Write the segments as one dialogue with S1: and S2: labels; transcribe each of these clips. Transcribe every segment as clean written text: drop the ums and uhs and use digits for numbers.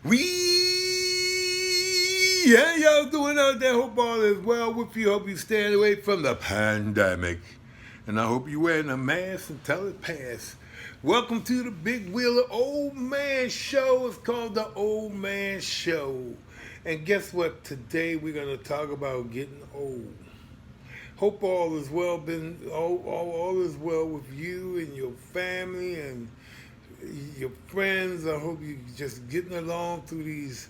S1: How y'all doing out there? Hope all is well with you. Hope you staying away from the pandemic. And I hope you wearing a mask until it pass. Welcome to the Big Wheeler Old Man Show. It's called the Old Man Show. And guess what? Today we're going to talk about getting old. Hope all is well all is well with you and your family and your friends. I hope you just getting along through these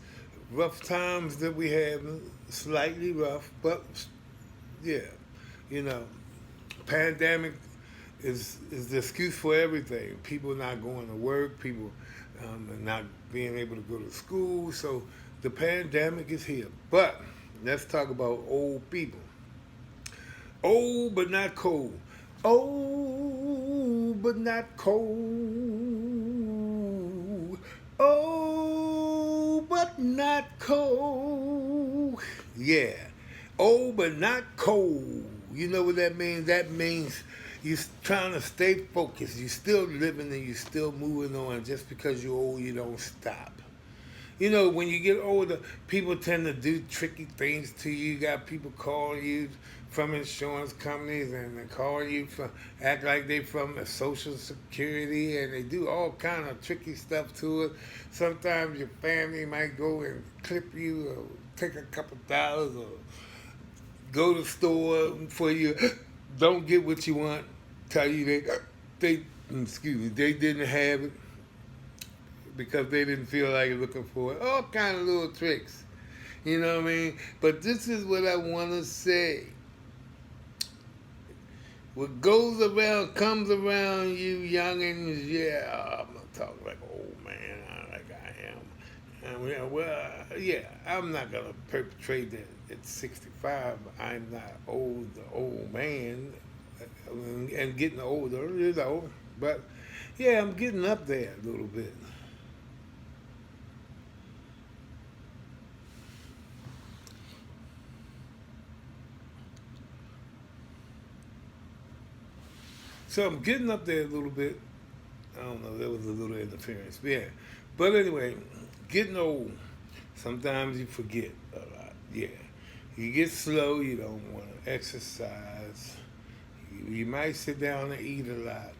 S1: rough times that we have. Slightly rough, but yeah, you know, pandemic is the excuse for everything. People not going to work, people not being able to go to school. So the pandemic is here. But let's talk about old people. Old but not cold. Old but not cold. Old but not cold. Yeah. Old but not cold. You know what that means? That means you're trying to stay focused. You're still living and you're still moving on. Just because you're old, you don't stop. You know, when you get older, people tend to do tricky things to you. You got people calling you from insurance companies and they call you from act like they from a social security and they do all kind of tricky stuff to it. Sometimes your family might go and clip you or take a couple dollars or go to the store for you, don't get what you want, tell you they excuse me, they didn't have it because they didn't feel like looking for it. All kind of little tricks. You know what I mean? But this is what I want to say. What goes around comes around, you youngins. Yeah, I'm not talking like an old man, like I am. And yeah, I'm not gonna perpetrate that at 65. I'm not old man, and getting older, you know. But yeah, I'm getting up there a little bit. So I'm getting up there a little bit. I don't know, there was a little interference. Yeah. But anyway, getting old. Sometimes you forget a lot. Yeah. You get slow, you don't want to exercise. You might sit down and eat a lot.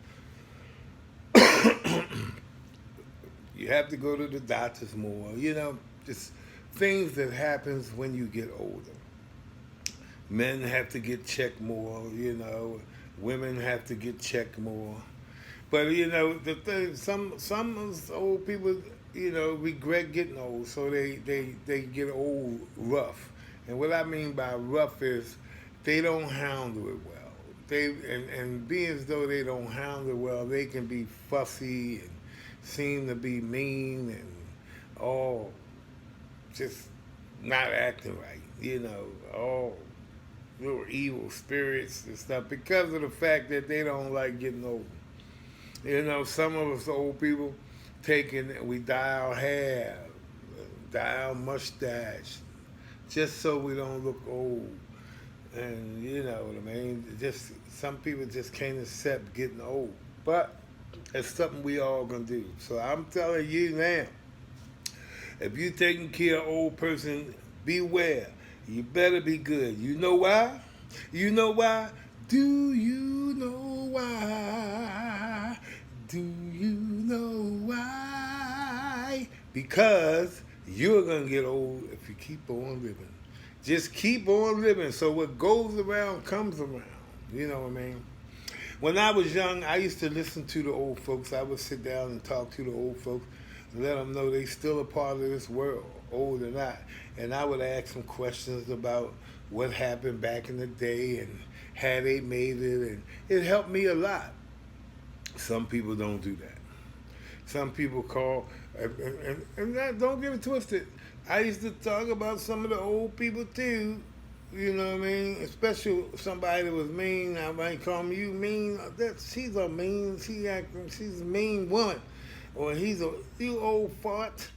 S1: You have to go to the doctors more. You know, just things that happens when you get older. Men have to get checked more, you know. Women have to get checked more. But you know, the thing, some old people, you know, regret getting old, so they get old rough. And what I mean by rough is they don't handle it well. And being as though they don't handle it well, they can be fussy and seem to be mean and all just not acting right. You know, all little evil spirits and stuff because of the fact that they don't like getting old. You know, some of us old people we dye our hair, dye our mustache, just so we don't look old. And you know what I mean? Just some people just can't accept getting old. But it's something we all gonna do. So I'm telling you now, if you taking care of old person, beware. You better be good. You know why? You know why? Do you know why? Do you know why? Because you're going to get old if you keep on living. Just keep on living. So what goes around comes around. You know what I mean? When I was young, I used to listen to the old folks. I would sit down and talk to the old folks and let them know they still a part of this world, old or not. And I would ask them questions about what happened back in the day and how they made it. And it helped me a lot. Some people don't do that. Some people call, don't get it twisted. I used to talk about some of the old people too. You know what I mean? Especially somebody that was mean. I might call you mean. She's a mean. She's a mean woman, or you old fart.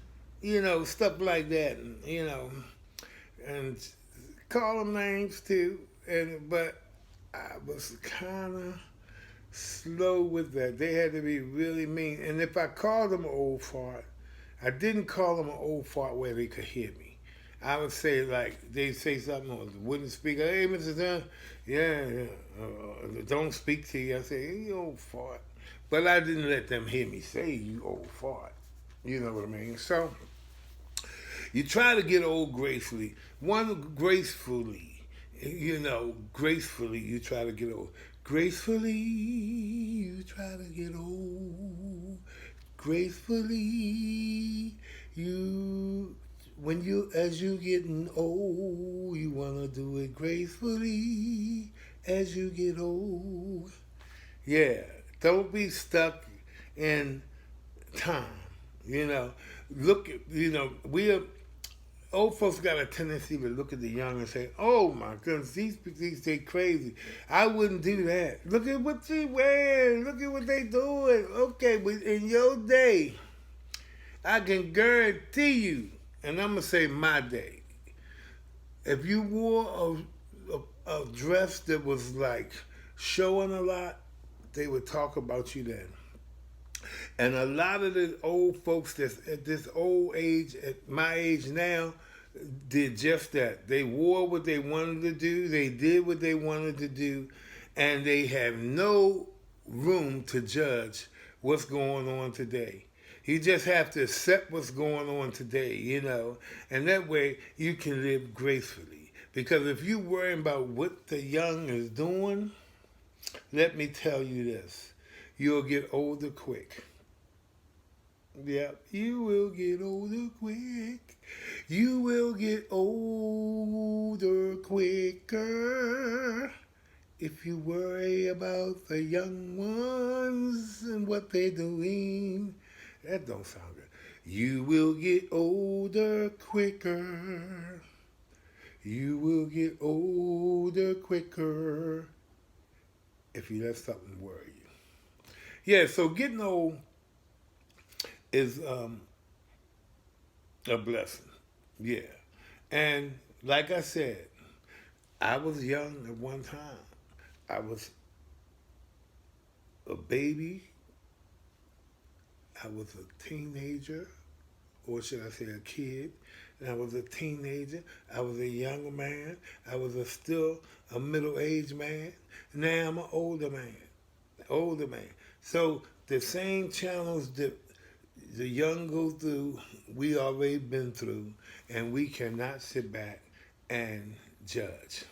S1: You know, stuff like that. And, you know, and call them names too. But I was kind of slow with that. They had to be really mean. And if I called them old fart, I didn't call them an old fart where they could hear me. I would say like they say something on the wooden speaker. Hey, Mr. Dunn, yeah, yeah. Don't speak to you. I say, hey, you old fart. But I didn't let them hear me say you old fart. You know what I mean? So you try to get old gracefully. One gracefully, gracefully you try to get old. Gracefully you try to get old. Gracefully you when you as you getting old, you wanna do it gracefully as you get old. Yeah. Don't be stuck in time. You know, look at we are old folks got a tendency to look at the young and say, "Oh my goodness, these they crazy." I wouldn't do that. Look at what they wearing. Look at what they doing. Okay, but in your day, I can guarantee you, and I'm gonna say my day, if you wore a dress that was like showing a lot, they would talk about you then. And a lot of the old folks that's at this old age, at my age now, did just that. They wore what they wanted to do, they did what they wanted to do, and they have no room to judge what's going on today. You just have to accept what's going on today, and that way you can live gracefully. Because if you worry about what the young is doing, let me tell you this, you'll get older quick. Yep, you will get older quick. You will get older quicker if you worry about the young ones and what they're doing. That don't sound good. You will get older quicker. You will get older quicker if you let something worry you. Yeah, so getting old is a blessing. Yeah. And like I said, I was young at one time. I was a baby. I was a teenager, or should I say a kid. And I was a teenager. I was a younger man. I was still a middle-aged man. Now I'm an older man. Older man. So the same channels that the young go through, we already been through, and we cannot sit back and judge.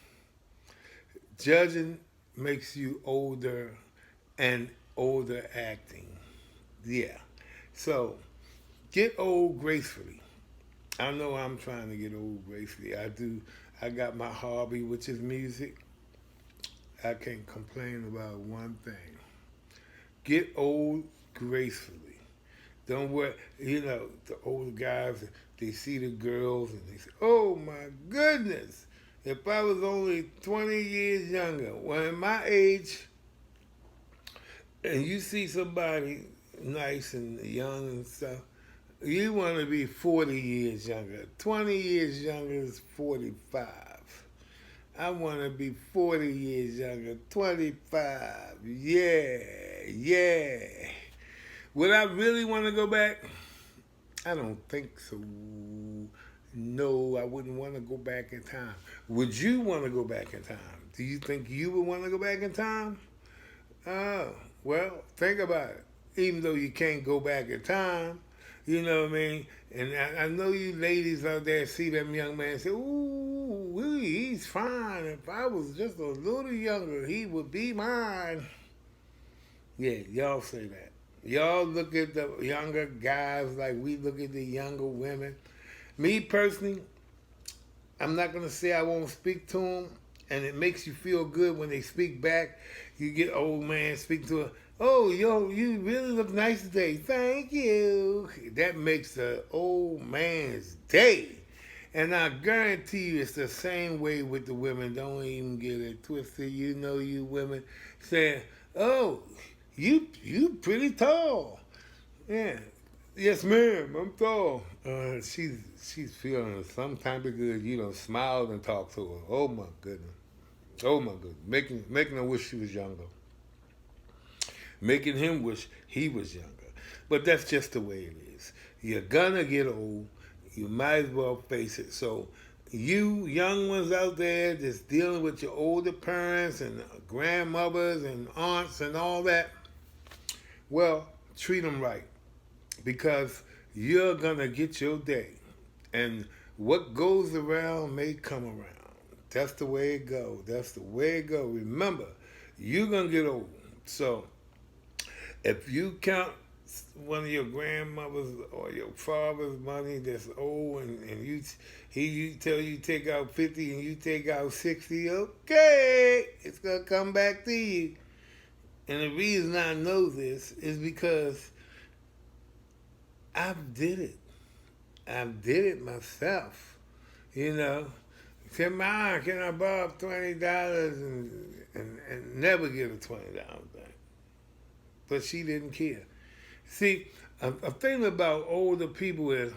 S1: Judging makes you older and older acting. Yeah. So get old gracefully. I know I'm trying to get old gracefully. I do. I got my hobby, which is music. I can't complain about one thing. Get old gracefully. Don't worry. The older guys, they see the girls and they say, oh my goodness, if I was only 20 years younger. Well, in my age, and you see somebody nice and young and stuff, you want to be 40 years younger. 20 years younger is 45. I want to be 40 years younger. 25. Yeah, yeah. Would I really want to go back? I don't think so. No, I wouldn't want to go back in time. Would you want to go back in time? Do you think you would want to go back in time? Oh, well, think about it. Even though you can't go back in time, you know what I mean? And I know you ladies out there see them young man say, ooh, he's fine. If I was just a little younger, he would be mine. Yeah, y'all say that. Y'all look at the younger guys like we look at the younger women. Me personally, I'm not going to say I won't speak to them, and it makes you feel good when they speak back. You get old man speak to her. Oh, yo, you really look nice today. Thank you. That makes the old man's day. And I guarantee you it's the same way with the women. Don't even get it twisted. You women saying, oh, you pretty tall. Yeah. Yes, ma'am, I'm tall. She's feeling some type of good. Smiled and talked to her. Oh my goodness. Oh my goodness. Making her wish she was younger. Making him wish he was younger. But that's just the way it is. You're gonna get old. You might as well face it. So, you young ones out there that's dealing with your older parents and grandmothers and aunts and all that, well, treat them right because you're gonna get your day. And what goes around may come around. That's the way it goes. That's the way it goes. Remember, you're gonna get old. So if you count one of your grandmother's or your father's money that's old and you tell you take out 50 and you take out 60, okay, it's gonna come back to you. And the reason I know this is because I did it. I did it myself. You know, said, "Mom, can I borrow $20 and never get a $20 back?" But she didn't care. See, a thing about older people is,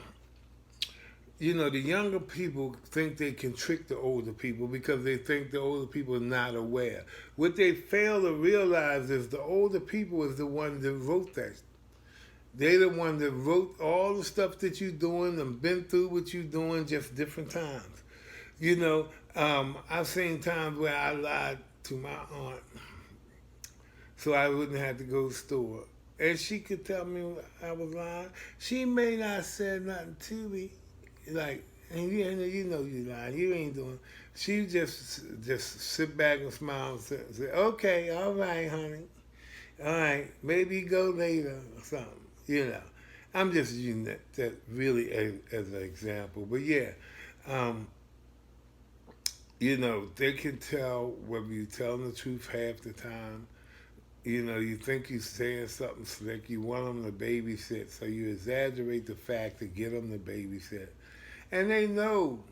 S1: the younger people think they can trick the older people because they think the older people are not aware. What they fail to realize is the older people is the one that wrote that. They the one that wrote all the stuff that you're doing and been through what you're doing, just different times. I've seen times where I lied to my aunt so I wouldn't have to go to the store. And she could tell me I was lying. She may not say nothing to me, like, and you lying. You ain't doing. She just sit back and smile and say, "Okay, all right, honey, all right, maybe go later or something." I'm just using that really as an example. But yeah, um, they can tell whether you're telling the truth half the time. You think you're saying something slick. You want them to babysit, so you exaggerate the fact to get them to babysit. And they know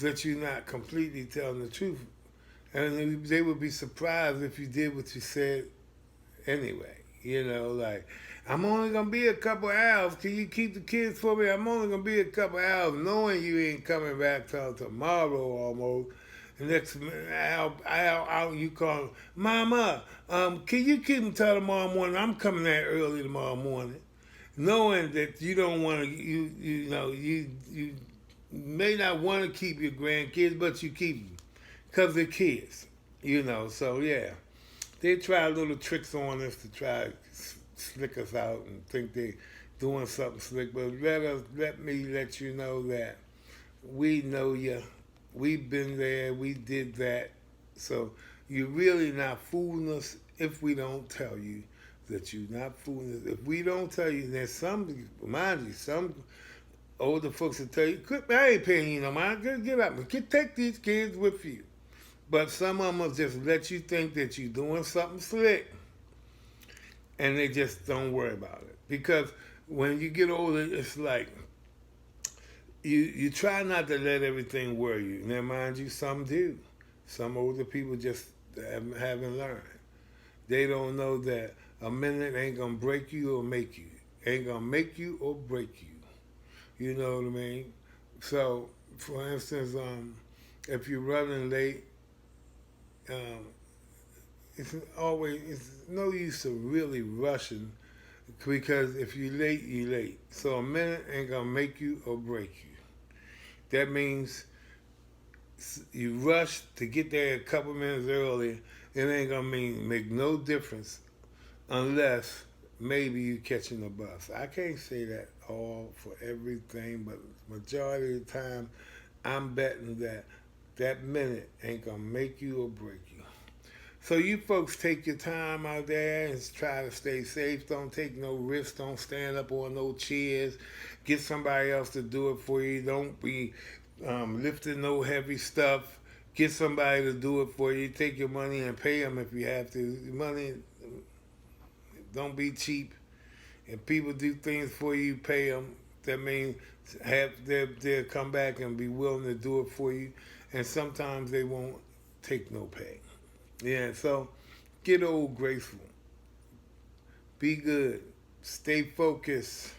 S1: that you're not completely telling the truth. And they would be surprised if you did what you said anyway. Like, "I'm only going to be a couple hours. Can you keep the kids for me? I'm only going to be a couple hours," knowing you ain't coming back till tomorrow almost. And next minute, you call, "Mama, can you keep them till tomorrow morning? I'm coming there early tomorrow morning." Knowing that you don't want to, you may not want to keep your grandkids, but you keep them because they're kids. So yeah. They try little tricks on us to try to slick us out and think they doing something slick. But let me let you know that we know you. We've been there. We did that. So you're really not fooling us if we don't tell you that you're not fooling us. If we don't tell you, there's some older folks will tell you, "I ain't paying you no mind. Get up and take these kids with you." But some of them will just let you think that you're doing something slick, and they just don't worry about it. Because when you get older, it's like you try not to let everything worry you. Now, mind you, some do. Some older people just haven't learned. They don't know that a minute ain't gonna break you or make you. Ain't gonna make you or break you. You know what I mean? So, for instance, if you're running late, um, it's no use of really rushing because if you're late, you're late. So a minute ain't gonna make you or break you. That means you rush to get there a couple minutes early. It ain't gonna make no difference unless maybe you're catching a bus. I can't say that all for everything, but majority of the time, I'm betting that minute ain't gonna make you or break you. So you folks take your time out there and try to stay safe. Don't take no risks. Don't stand up on no chairs. Get somebody else to do it for you. Don't be lifting no heavy stuff. Get somebody to do it for you. Take your money and pay them if you have to. Money, don't be cheap. If people do things for you, pay them. That means they'll come back and be willing to do it for you. And sometimes they won't take no pay. Yeah, so get old graceful. Be good. Stay focused.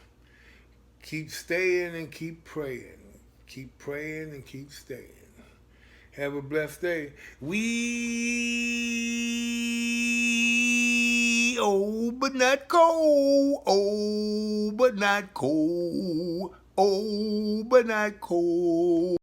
S1: Keep staying and keep praying. Keep praying and keep staying. Have a blessed day. We old but not cold. Old but not cold. Old but not cold.